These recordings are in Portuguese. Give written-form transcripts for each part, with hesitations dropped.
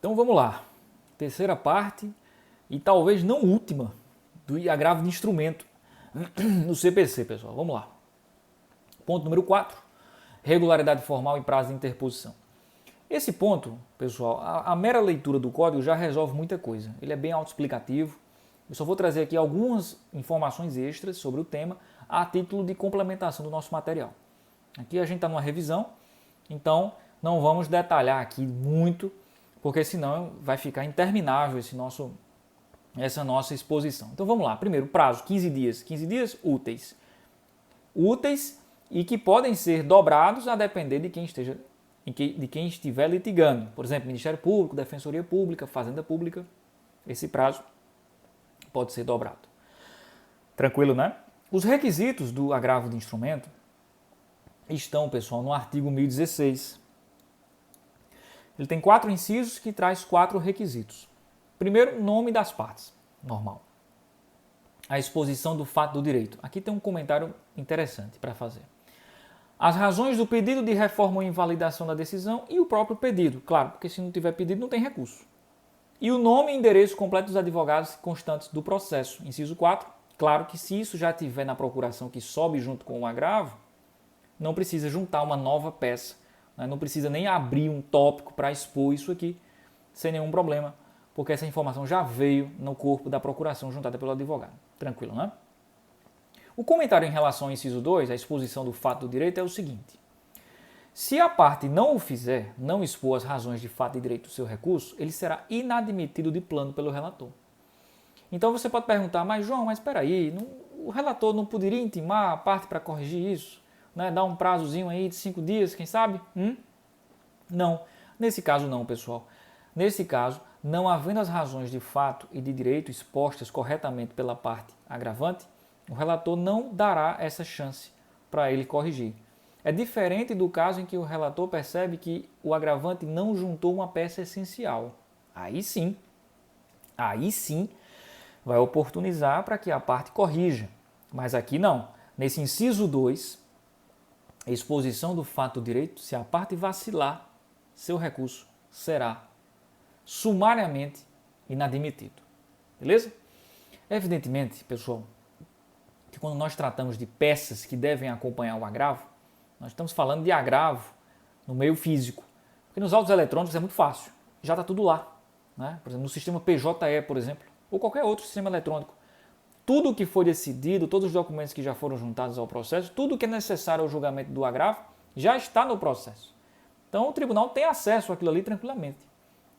Então vamos lá. Terceira parte e talvez não última do agravo de instrumento no CPC, pessoal. Vamos lá. Ponto número 4. Regularidade formal e prazo de interposição. Esse ponto, pessoal, a mera leitura do código já resolve muita coisa. Ele é bem autoexplicativo. Eu só vou trazer aqui algumas informações extras sobre o tema a título de complementação do nosso material. Aqui a gente está numa revisão, então não vamos detalhar aqui muito, porque senão vai ficar interminável essa nossa exposição. Então vamos lá. Primeiro, prazo, 15 dias. 15 dias úteis. Úteis e que podem ser dobrados a depender de quem estiver litigando. Por exemplo, Ministério Público, Defensoria Pública, Fazenda Pública. Esse prazo pode ser dobrado. Tranquilo, né? Os requisitos do agravo de instrumento estão, pessoal, no artigo 1016. Ele tem 4 incisos que traz 4 requisitos. Primeiro, nome das partes. Normal. A exposição do fato do direito. Aqui tem um comentário interessante para fazer. As razões do pedido de reforma ou invalidação da decisão e o próprio pedido. Claro, porque se não tiver pedido, não tem recurso. E o nome e endereço completo dos advogados constantes do processo. Inciso 4. Claro que se isso já tiver na procuração que sobe junto com o agravo, não precisa juntar uma nova peça. Né? Não precisa nem abrir um tópico para expor isso aqui, sem nenhum problema, porque essa informação já veio no corpo da procuração juntada pelo advogado. Tranquilo, né? O comentário em relação ao inciso 2, a exposição do fato do direito, é o seguinte. Se a parte não o fizer, não expor as razões de fato e direito do seu recurso, ele será inadmitido de plano pelo relator. Então você pode perguntar, mas João, mas espera aí, o relator não poderia intimar a parte para corrigir isso? Né? Dar um prazozinho aí de 5 dias, quem sabe? Não. Nesse caso não, pessoal. Nesse caso, não havendo as razões de fato e de direito expostas corretamente pela parte agravante, o relator não dará essa chance para ele corrigir. É diferente do caso em que o relator percebe que o agravante não juntou uma peça essencial. Aí sim vai oportunizar para que a parte corrija. Mas aqui não. Nesse inciso 2, a exposição do fato do direito, se a parte vacilar, seu recurso será sumariamente inadmitido. Beleza? Evidentemente, pessoal, que quando nós tratamos de peças que devem acompanhar o agravo, nós estamos falando de agravo no meio físico. Porque nos autos eletrônicos é muito fácil, já está tudo lá. Né? Por exemplo, no sistema PJE, por exemplo, ou qualquer outro sistema eletrônico. Tudo o que foi decidido, todos os documentos que já foram juntados ao processo, tudo o que é necessário ao julgamento do agravo, já está no processo. Então o tribunal tem acesso àquilo ali tranquilamente.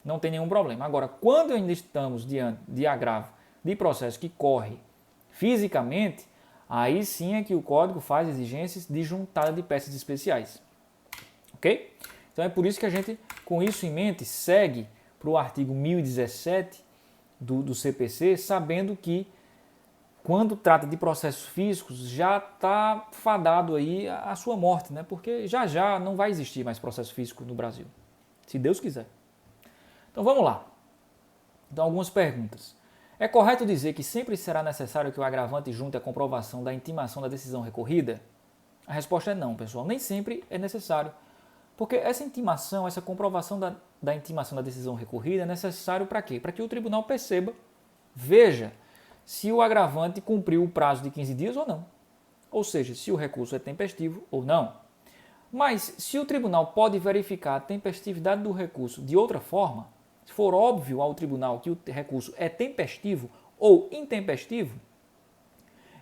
Não tem nenhum problema. Agora, quando ainda estamos diante de agravo de processo que corre fisicamente, aí sim é que o código faz exigências de juntada de peças especiais. Ok? Então é por isso que a gente, com isso em mente, segue para o artigo 1017 do CPC, sabendo que quando trata de processos físicos, já está fadado aí a sua morte, né? Porque já não vai existir mais processo físico no Brasil, se Deus quiser. Então vamos lá. Então algumas perguntas. É correto dizer que sempre será necessário que o agravante junte a comprovação da intimação da decisão recorrida? A resposta é não, pessoal. Nem sempre é necessário. Porque essa intimação, essa comprovação da intimação da decisão recorrida é necessário para quê? Para que o tribunal perceba, veja, se o agravante cumpriu o prazo de 15 dias ou não. Ou seja, se o recurso é tempestivo ou não. Mas se o tribunal pode verificar a tempestividade do recurso de outra forma, se for óbvio ao tribunal que o recurso é tempestivo ou intempestivo,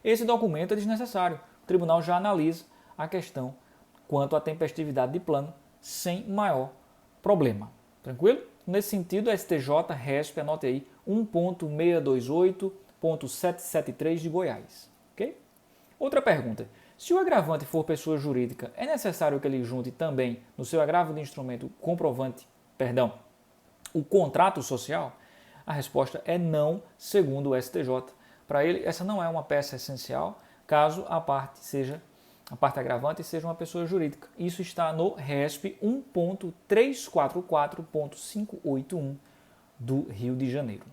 esse documento é desnecessário. O tribunal já analisa a questão quanto à tempestividade de plano sem maior problema. Tranquilo? Nesse sentido, a STJ RESP, anote aí, 1.628.773 de Goiás. Ok? Outra pergunta. Se o agravante for pessoa jurídica, é necessário que ele junte também no seu agravo de instrumento o contrato social? A resposta é não, segundo o STJ. Para ele, essa não é uma peça essencial, caso a parte agravante seja uma pessoa jurídica. Isso está no RESP 1.344.581 do Rio de Janeiro.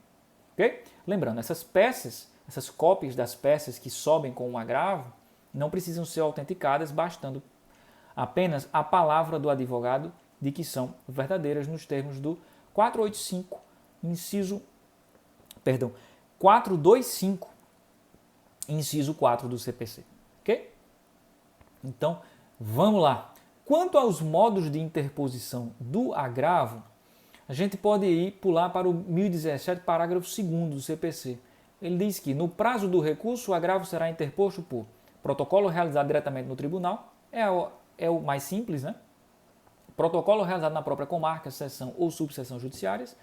Okay? Lembrando, essas cópias das peças que sobem com um agravo, não precisam ser autenticadas, bastando apenas a palavra do advogado de que são verdadeiras nos termos do 485, inciso, perdão, 425, inciso 4 do CPC, ok? Então, vamos lá. Quanto aos modos de interposição do agravo, a gente pode pular para o 1017, parágrafo 2º do CPC. Ele diz que, no prazo do recurso, o agravo será interposto por protocolo realizado diretamente no tribunal, é o mais simples, né? Protocolo realizado na própria comarca, seção ou subseção judiciárias,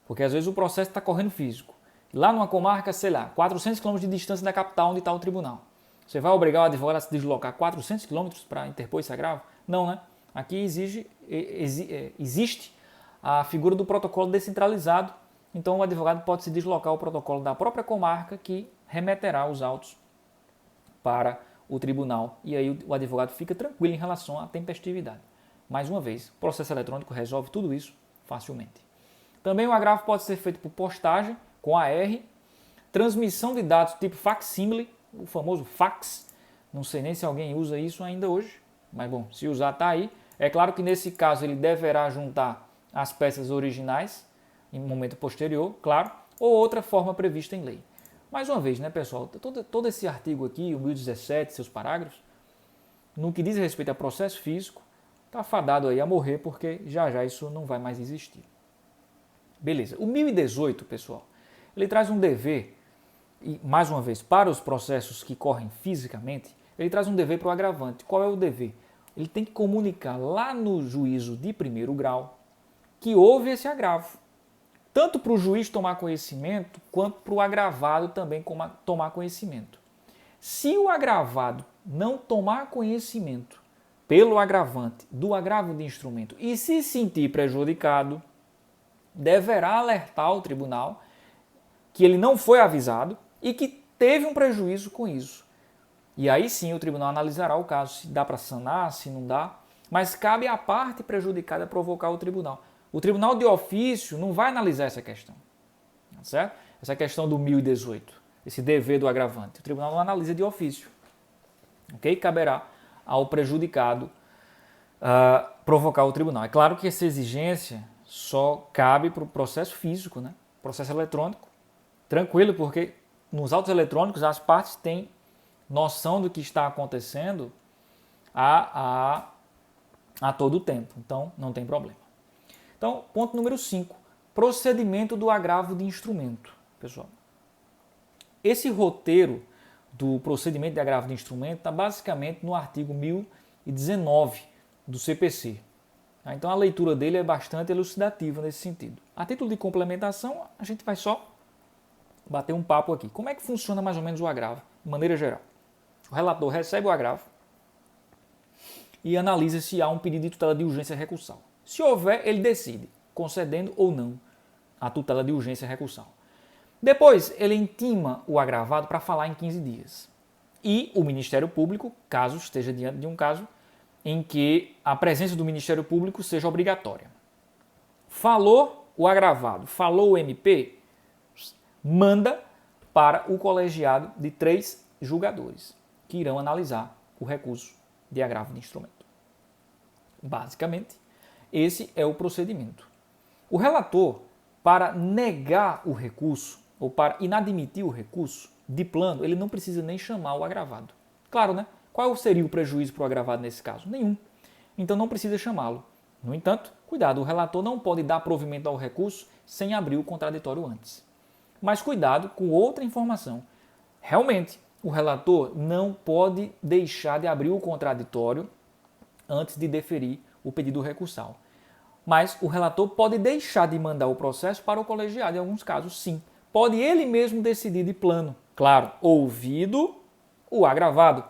porque às vezes o processo está correndo físico. Lá numa comarca, sei lá, 400 km de distância da capital onde está o tribunal. Você vai obrigar o advogado a se deslocar 400 km para interpor esse agravo? Não, né? Aqui existe a figura do protocolo descentralizado, então o advogado pode se deslocar ao protocolo da própria comarca que remeterá os autos para o tribunal. E aí o advogado fica tranquilo em relação à tempestividade. Mais uma vez, o processo eletrônico resolve tudo isso facilmente. Também o agravo pode ser feito por postagem, com AR, transmissão de dados tipo facsímile, o famoso fax. Não sei nem se alguém usa isso ainda hoje, mas bom, se usar está aí. É claro que nesse caso ele deverá juntar as peças originais em um momento posterior, claro, ou outra forma prevista em lei. Mais uma vez, né, pessoal, todo esse artigo aqui, o 1017, seus parágrafos, no que diz respeito a processo físico, está fadado aí a morrer, porque já isso não vai mais existir. Beleza. O 1018, pessoal, ele traz um dever, e mais uma vez, para os processos que correm fisicamente, ele traz um dever para o agravante. Qual é o dever? Ele tem que comunicar lá no juízo de primeiro grau que houve esse agravo. Tanto para o juiz tomar conhecimento, quanto para o agravado também tomar conhecimento. Se o agravado não tomar conhecimento pelo agravante do agravo de instrumento e se sentir prejudicado, deverá alertar o tribunal que ele não foi avisado e que teve um prejuízo com isso. E aí sim o tribunal analisará o caso, se dá para sanar, se não dá, mas cabe à parte prejudicada provocar o tribunal. O tribunal de ofício não vai analisar essa questão, certo? Essa questão do 1018, esse dever do agravante. O tribunal não analisa de ofício, ok? Caberá ao prejudicado provocar o tribunal. É claro que essa exigência só cabe para o processo físico, né? Processo eletrônico, tranquilo, porque nos autos eletrônicos as partes têm noção do que está acontecendo a todo tempo, então não tem problema. Então, ponto número 5, procedimento do agravo de instrumento. Pessoal, esse roteiro do procedimento de agravo de instrumento está basicamente no artigo 1019 do CPC. Então a leitura dele é bastante elucidativa nesse sentido. A título de complementação, a gente vai só bater um papo aqui. Como é que funciona mais ou menos o agravo, de maneira geral? O relator recebe o agravo e analisa se há um pedido de tutela de urgência recursal. Se houver, ele decide, concedendo ou não a tutela de urgência recursal. Depois, ele intima o agravado para falar em 15 dias. E o Ministério Público, caso esteja diante de um caso em que a presença do Ministério Público seja obrigatória. Falou o agravado, falou o MP, manda para o colegiado de 3 julgadores, que irão analisar o recurso de agravo de instrumento. Basicamente, esse é o procedimento. O relator, para negar o recurso ou para inadmitir o recurso, de plano, ele não precisa nem chamar o agravado. Claro, né? Qual seria o prejuízo para o agravado nesse caso? Nenhum. Então não precisa chamá-lo. No entanto, cuidado, o relator não pode dar provimento ao recurso sem abrir o contraditório antes. Mas cuidado com outra informação. Realmente, o relator não pode deixar de abrir o contraditório antes de deferir o pedido recursal. Mas o relator pode deixar de mandar o processo para o colegiado, em alguns casos sim. Pode ele mesmo decidir de plano. Claro, ouvido o agravado.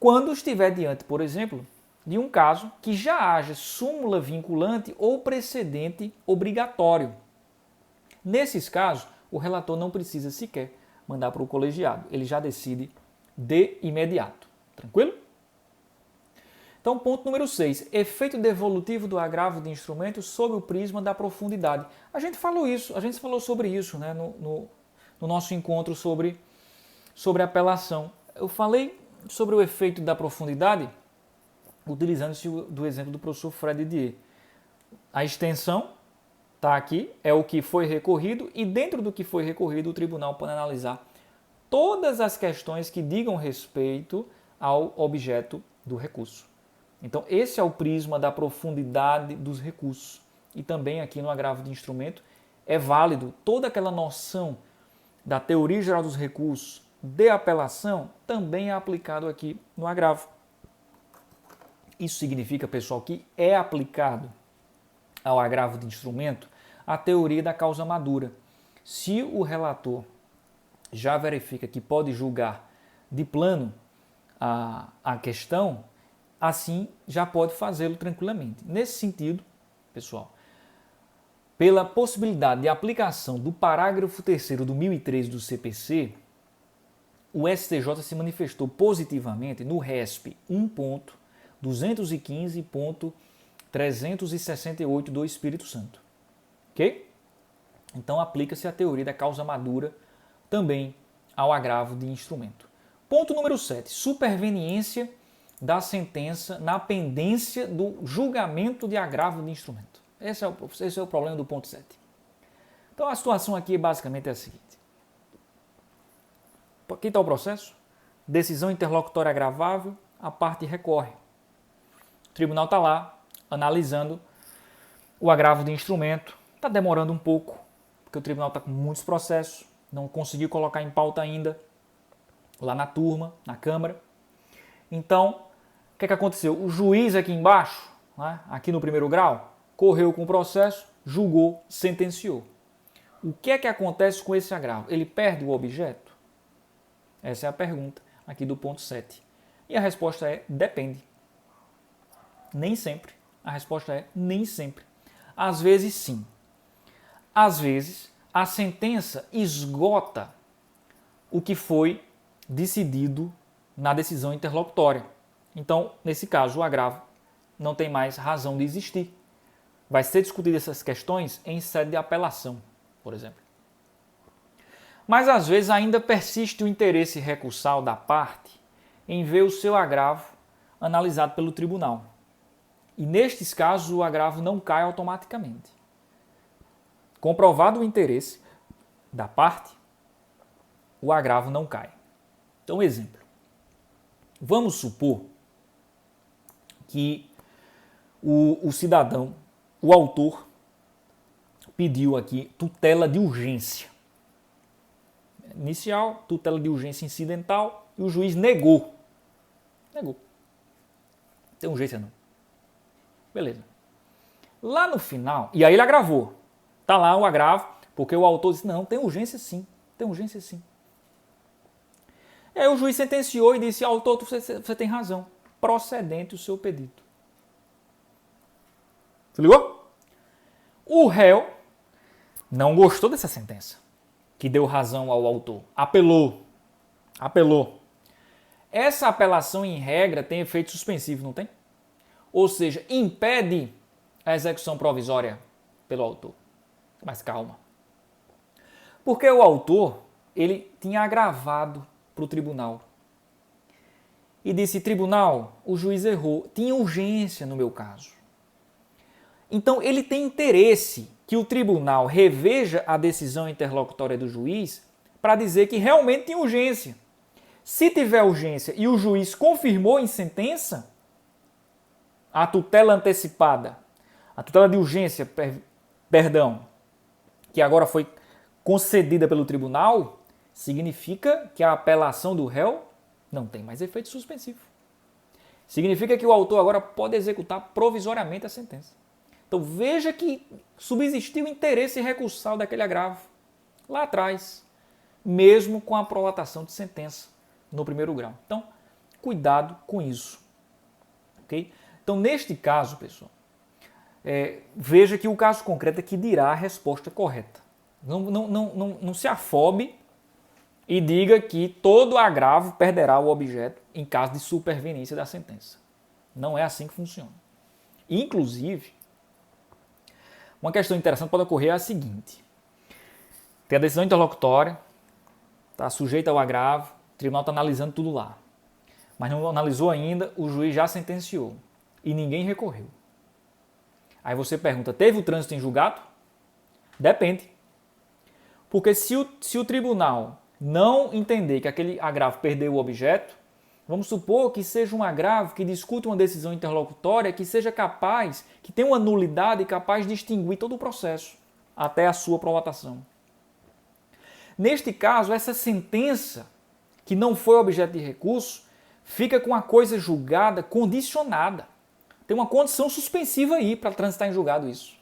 Quando estiver diante, por exemplo, de um caso que já haja súmula vinculante ou precedente obrigatório. Nesses casos, o relator não precisa sequer mandar para o colegiado. Ele já decide de imediato. Tranquilo? Então, ponto número 6. Efeito devolutivo do agravo de instrumento sob o prisma da profundidade. A gente falou sobre isso, né, no nosso encontro sobre apelação. Eu falei sobre o efeito da profundidade utilizando-se do exemplo do professor Fred Didier. A extensão Está aqui, é o que foi recorrido, e dentro do que foi recorrido, o tribunal pode analisar todas as questões que digam respeito ao objeto do recurso. Então, esse é o prisma da profundidade dos recursos. E também aqui no agravo de instrumento é válido toda aquela noção da teoria geral dos recursos de apelação também é aplicado aqui no agravo. Isso significa, pessoal, que é aplicado ao agravo de instrumento a teoria da causa madura. Se o relator já verifica que pode julgar de plano a questão, assim já pode fazê-lo tranquilamente. Nesse sentido, pessoal, pela possibilidade de aplicação do parágrafo 3º do 1003 do CPC, o STJ se manifestou positivamente no RESP 1.215.368 do Espírito Santo. Ok? Então aplica-se a teoria da causa madura também ao agravo de instrumento. Ponto número 7. Superveniência da sentença na pendência do julgamento de agravo de instrumento. Esse é o problema do ponto 7. Então a situação aqui basicamente é a seguinte. Aqui está o processo. Decisão interlocutória agravável, a parte recorre. O tribunal está lá analisando o agravo de instrumento. Está demorando um pouco, porque o tribunal está com muitos processos, não conseguiu colocar em pauta ainda lá na turma, na Câmara. Então, o que aconteceu? O juiz aqui embaixo, né, aqui no primeiro grau, correu com o processo, julgou, sentenciou. O que acontece com esse agravo? Ele perde o objeto? Essa é a pergunta aqui do ponto 7. E a resposta é depende. Nem sempre. A resposta é nem sempre. Às vezes sim. Às vezes a sentença esgota o que foi decidido na decisão interlocutória. Então, nesse caso, o agravo não tem mais razão de existir. Vai ser discutido essas questões em sede de apelação, por exemplo. Mas às vezes ainda persiste o interesse recursal da parte em ver o seu agravo analisado pelo tribunal. E nestes casos o agravo não cai automaticamente. Comprovado o interesse da parte, o agravo não cai. Então, exemplo. Vamos supor que o cidadão, o autor, pediu aqui tutela de urgência inicial, tutela de urgência incidental, e o juiz negou. Negou. Não tem urgência não. Beleza. Lá no final, e aí ele agravou. Está lá o agravo, porque o autor disse, não, tem urgência sim, tem urgência sim. E aí o juiz sentenciou e disse, autor, você tem razão, procedente o seu pedido. Se ligou? O réu não gostou dessa sentença, que deu razão ao autor. Apelou. Essa apelação, em regra, tem efeito suspensivo, não tem? Ou seja, impede a execução provisória pelo autor. Mas calma. Porque o autor, ele tinha agravado para o tribunal. E disse, tribunal, o juiz errou. Tinha urgência no meu caso. Então, ele tem interesse que o tribunal reveja a decisão interlocutória do juiz para dizer que realmente tinha urgência. Se tiver urgência e o juiz confirmou em sentença a tutela antecipada, a tutela de urgência, que agora foi concedida pelo tribunal, significa que a apelação do réu não tem mais efeito suspensivo. Significa que o autor agora pode executar provisoriamente a sentença. Então veja que subsistiu o interesse recursal daquele agravo lá atrás, mesmo com a prolatação de sentença no primeiro grau. Então, cuidado com isso. Okay? Então, neste caso, pessoal, veja que o caso concreto é que dirá a resposta correta. Não se afobe e diga que todo agravo perderá o objeto em caso de superveniência da sentença. Não é assim que funciona. Inclusive, uma questão interessante pode ocorrer é a seguinte. Tem a decisão interlocutória, está sujeita ao agravo, o tribunal está analisando tudo lá. Mas não analisou ainda, o juiz já sentenciou e ninguém recorreu. Aí você pergunta, teve o trânsito em julgado? Depende. Porque se o tribunal não entender que aquele agravo perdeu o objeto, vamos supor que seja um agravo que discute uma decisão interlocutória que seja capaz, que tenha uma nulidade capaz de extinguir todo o processo até a sua prolatação. Neste caso, essa sentença, que não foi objeto de recurso, fica com a coisa julgada condicionada. Tem uma condição suspensiva aí para transitar em julgado isso.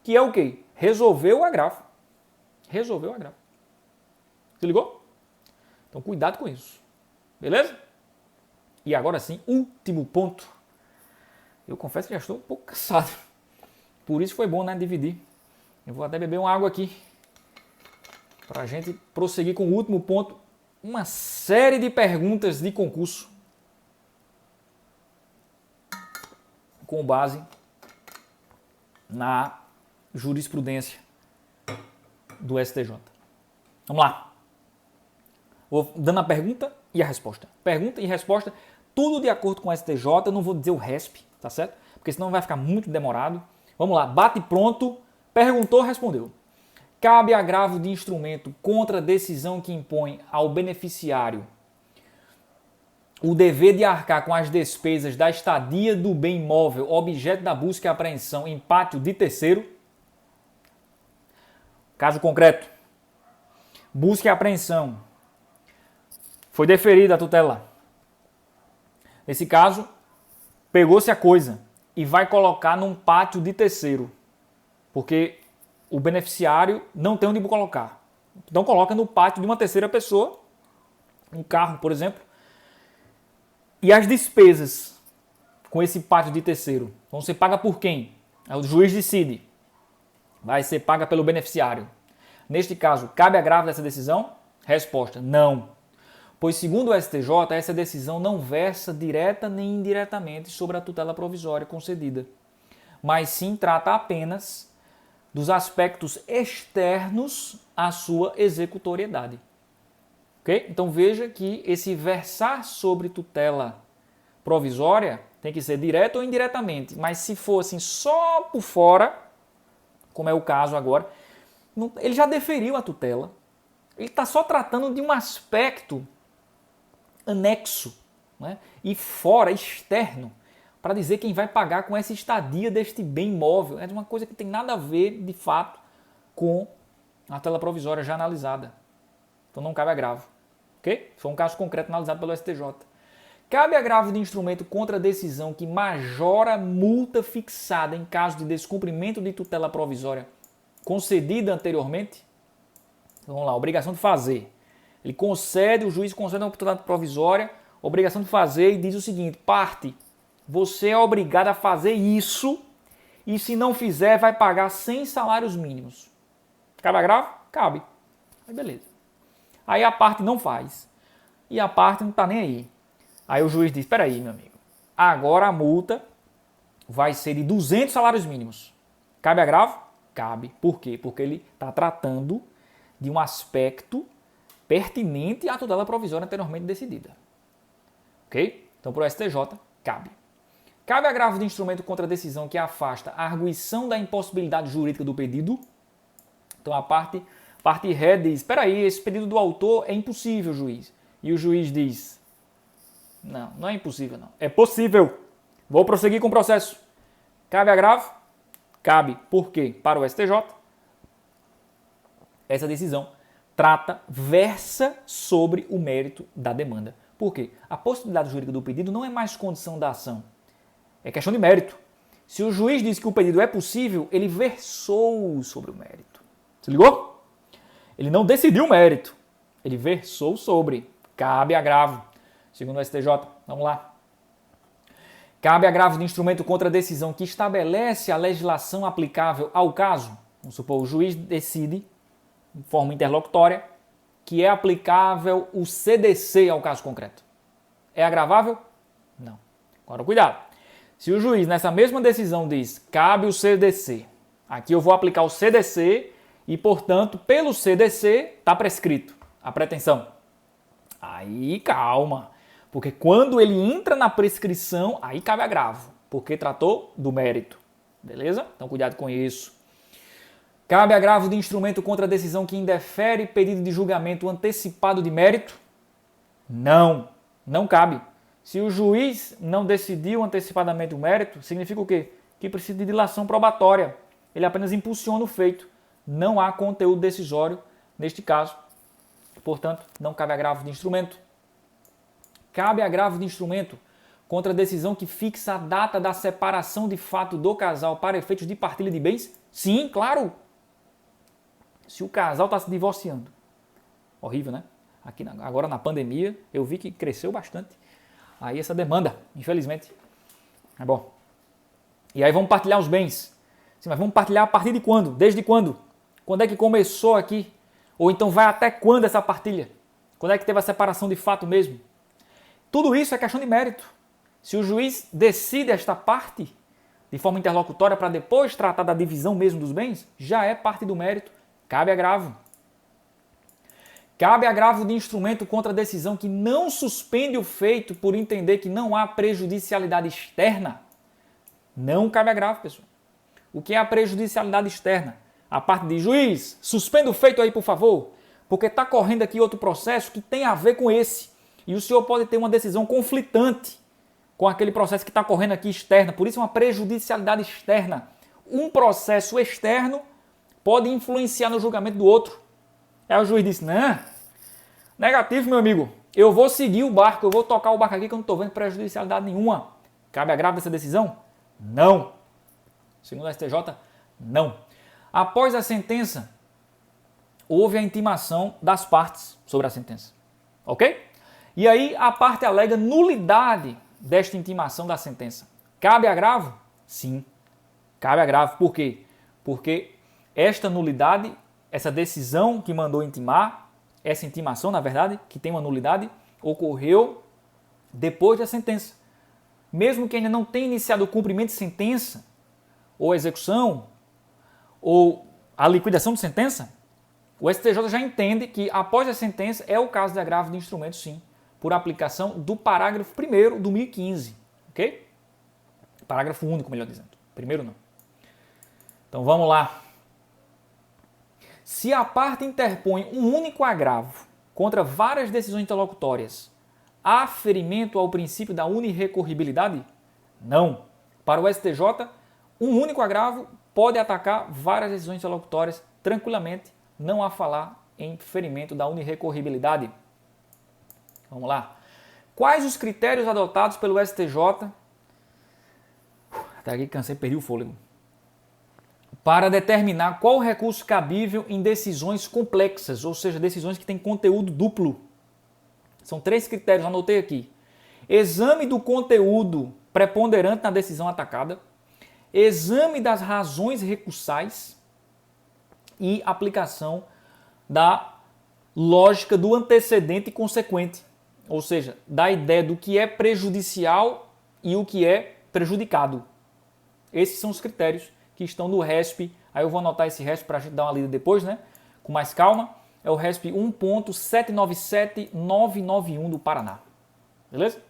Que é o quê? Resolver o agravo. Resolver o agravo. Se ligou? Então cuidado com isso. Beleza? E agora sim, último ponto. Eu confesso que já estou um pouco cansado. Por isso foi bom, né, dividir. Eu vou até beber uma água aqui. Para a gente prosseguir com o último ponto. Uma série de perguntas de concurso. Com base na jurisprudência do STJ. Vamos lá. Vou dando a pergunta e a resposta. Pergunta e resposta, tudo de acordo com o STJ. Eu não vou dizer o RESP, tá certo? Porque senão vai ficar muito demorado. Vamos lá, bate pronto. Perguntou, respondeu. Cabe agravo de instrumento contra decisão que impõe ao beneficiário o dever de arcar com as despesas da estadia do bem imóvel, objeto da busca e apreensão em pátio de terceiro. Caso concreto. Busca e apreensão. Foi deferida a tutela. Nesse caso, pegou-se a coisa e vai colocar num pátio de terceiro. Porque o beneficiário não tem onde colocar. Então coloca no pátio de uma terceira pessoa, um carro, por exemplo. E as despesas com esse pátio de terceiro vão ser pagas por quem? O juiz decide. Vai ser paga pelo beneficiário. Neste caso, cabe agravo dessa decisão? Resposta, não. Pois, segundo o STJ, essa decisão não versa direta nem indiretamente sobre a tutela provisória concedida, mas sim trata apenas dos aspectos externos à sua executoriedade. Okay? Então veja que esse versar sobre tutela provisória tem que ser direto ou indiretamente, mas se for assim só por fora, como é o caso agora, ele já deferiu a tutela, ele está só tratando de um aspecto anexo, né? E fora, externo, para dizer quem vai pagar com essa estadia deste bem imóvel. É uma coisa que tem nada a ver, de fato, com a tutela provisória já analisada. Então não cabe agravo. Ok? Foi um caso concreto analisado pelo STJ. Cabe agravo de instrumento contra a decisão que majora multa fixada em caso de descumprimento de tutela provisória concedida anteriormente? Então, vamos lá, obrigação de fazer. Ele concede, o juiz concede uma tutela provisória, obrigação de fazer e diz o seguinte: parte, você é obrigado a fazer isso e se não fizer vai pagar 100 salários mínimos. Cabe agravo? Cabe. Aí beleza. Aí a parte não faz. E a parte não está nem aí. Aí o juiz diz, espera aí, meu amigo. Agora a multa vai ser de 200 salários mínimos. Cabe agravo? Cabe. Por quê? Porque ele está tratando de um aspecto pertinente à tutela provisória anteriormente decidida. Ok? Então, para o STJ, cabe. Cabe agravo de instrumento contra a decisão que afasta a arguição da impossibilidade jurídica do pedido. Então, a parte ré diz, espera aí, esse pedido do autor é impossível, juiz. E o juiz diz, não, não é impossível, não. É possível. Vou prosseguir com o processo. Cabe agravo? Cabe. Por quê? Para o STJ, essa decisão versa sobre o mérito da demanda. Por quê? A possibilidade jurídica do pedido não é mais condição da ação. É questão de mérito. Se o juiz diz que o pedido é possível, ele versou sobre o mérito. Se ligou? Ele não decidiu o mérito. Ele versou sobre. Cabe agravo. Segundo o STJ. Vamos lá. Cabe agravo de instrumento contra a decisão que estabelece a legislação aplicável ao caso. Vamos supor, o juiz decide, de forma interlocutória, que é aplicável o CDC ao caso concreto. É agravável? Não. Agora, cuidado. Se o juiz, nessa mesma decisão, diz cabe o CDC, aqui eu vou aplicar o CDC e, portanto, pelo CDC está prescrito a pretensão. Aí, calma. Porque quando ele entra na prescrição, aí cabe agravo, porque tratou do mérito. Beleza? Então, cuidado com isso. Cabe agravo de instrumento contra a decisão que indefere pedido de julgamento antecipado de mérito? Não, não cabe. Se o juiz não decidiu antecipadamente o mérito, significa o quê? Que precisa de dilação probatória. Ele apenas impulsiona o feito. Não há conteúdo decisório neste caso. Portanto, não cabe agravo de instrumento. Cabe agravo de instrumento contra a decisão que fixa a data da separação de fato do casal para efeitos de partilha de bens? Sim, claro. Se o casal está se divorciando. Horrível, né? Aqui agora na pandemia eu vi que cresceu bastante aí essa demanda, infelizmente. É bom. E aí vamos partilhar os bens. Sim, mas vamos partilhar a partir de quando? Desde quando? Quando é que começou aqui? Ou então vai até quando essa partilha? Quando é que teve a separação de fato mesmo? Tudo isso é questão de mérito. Se o juiz decide esta parte de forma interlocutória para depois tratar da divisão mesmo dos bens, já é parte do mérito. Cabe agravo. Cabe agravo de instrumento contra a decisão que não suspende o feito por entender que não há prejudicialidade externa. Não cabe agravo, pessoal. O que é a prejudicialidade externa? A parte de juiz, suspenda o feito aí, por favor, porque está correndo aqui outro processo que tem a ver com esse. E o senhor pode ter uma decisão conflitante com aquele processo que está correndo aqui externa. Por isso é uma prejudicialidade externa. Um processo externo pode influenciar no julgamento do outro. Aí o juiz disse, não, negativo, meu amigo, eu vou seguir o barco, eu vou tocar o barco aqui que eu não estou vendo prejudicialidade nenhuma. Cabe agravo dessa decisão? Não. Segundo a STJ, não. Após a sentença, houve a intimação das partes sobre a sentença. Ok? E aí a parte alega nulidade desta intimação da sentença. Cabe agravo? Sim. Cabe agravo. Por quê? Porque esta nulidade, essa decisão que mandou intimar, essa intimação, na verdade, que tem uma nulidade, ocorreu depois da sentença. Mesmo que ainda não tenha iniciado o cumprimento de sentença, ou execução, ou a liquidação de sentença, o STJ já entende que após a sentença é o caso de agravo de instrumento, sim, por aplicação do parágrafo 1º do 1015, ok? Parágrafo único, melhor dizendo. Primeiro não. Então vamos lá. Se a parte interpõe um único agravo contra várias decisões interlocutórias, há ferimento ao princípio da unirrecorribilidade? Não. Para o STJ, um único agravo pode atacar várias decisões interlocutórias tranquilamente, não há falar em ferimento da unirrecorribilidade. Vamos lá. Quais os critérios adotados pelo STJ? Até aqui cansei, perdi o fôlego. Para determinar qual recurso cabível em decisões complexas, ou seja, decisões que têm conteúdo duplo. São 3 critérios, anotei aqui. Exame do conteúdo preponderante na decisão atacada, exame das razões recursais e aplicação da lógica do antecedente e consequente, ou seja, da ideia do que é prejudicial e o que é prejudicado. Esses são os critérios que estão no RESP. Aí eu vou anotar esse RESP para a gente dar uma lida depois, né? Com mais calma. É o RESP 1.797991 do Paraná. Beleza?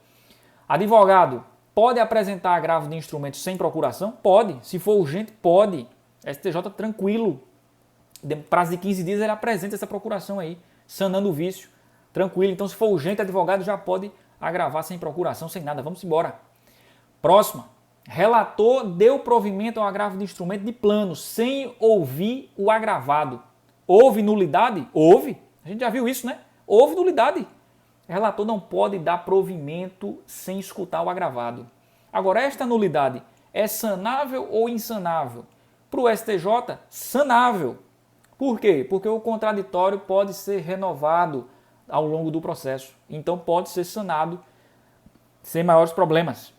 Advogado, pode apresentar agravo de instrumento sem procuração? Pode. Se for urgente, pode. STJ tranquilo. Prazo de 15 dias ele apresenta essa procuração aí, sanando o vício. Tranquilo. Então, se for urgente, advogado já pode agravar sem procuração, sem nada. Vamos embora. Próxima. Relator deu provimento ao agravo de instrumento de plano, sem ouvir o agravado. Houve nulidade? Houve. A gente já viu isso, né? Houve nulidade. O relator não pode dar provimento sem escutar o agravado. Agora, esta nulidade é sanável ou insanável? Para o STJ, sanável. Por quê? Porque o contraditório pode ser renovado ao longo do processo. Então, pode ser sanado sem maiores problemas.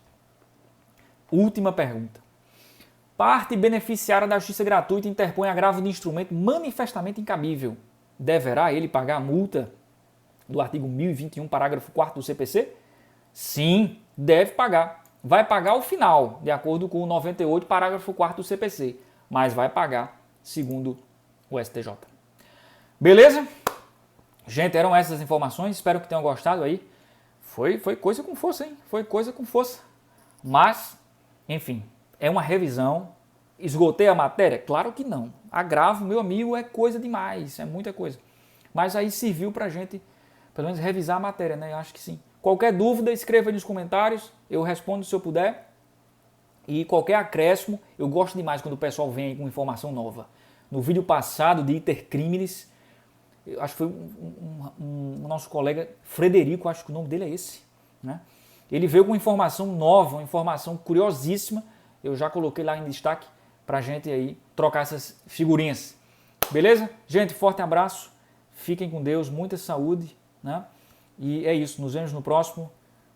Última pergunta. Parte beneficiária da justiça gratuita interpõe agravo de instrumento manifestamente incabível. Deverá ele pagar a multa do artigo 1021, parágrafo 4º do CPC? Sim, deve pagar. Vai pagar o final, de acordo com o 98, parágrafo 4º do CPC. Mas vai pagar, segundo o STJ. Beleza? Gente, eram essas as informações. Espero que tenham gostado aí. Foi coisa com força, hein? Foi coisa com força. Mas, enfim, é uma revisão. esgotei a matéria? Claro que não. Agravo, meu amigo, é coisa demais, é muita coisa. Mas aí serviu para a gente, pelo menos, revisar a matéria, né? Eu acho que sim. Qualquer dúvida, escreva aí nos comentários, eu respondo se eu puder. E qualquer acréscimo, eu gosto demais quando o pessoal vem com informação nova. No vídeo passado de Intercrimes, acho que foi um nosso colega Frederico, acho que o nome dele é esse, né? Ele veio com informação nova, uma informação curiosíssima. Eu já coloquei lá em destaque pra gente aí trocar essas figurinhas. Beleza? Gente, forte abraço. Fiquem com Deus, muita saúde, né? E é isso, nos vemos no próximo.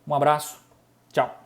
Um abraço. Tchau.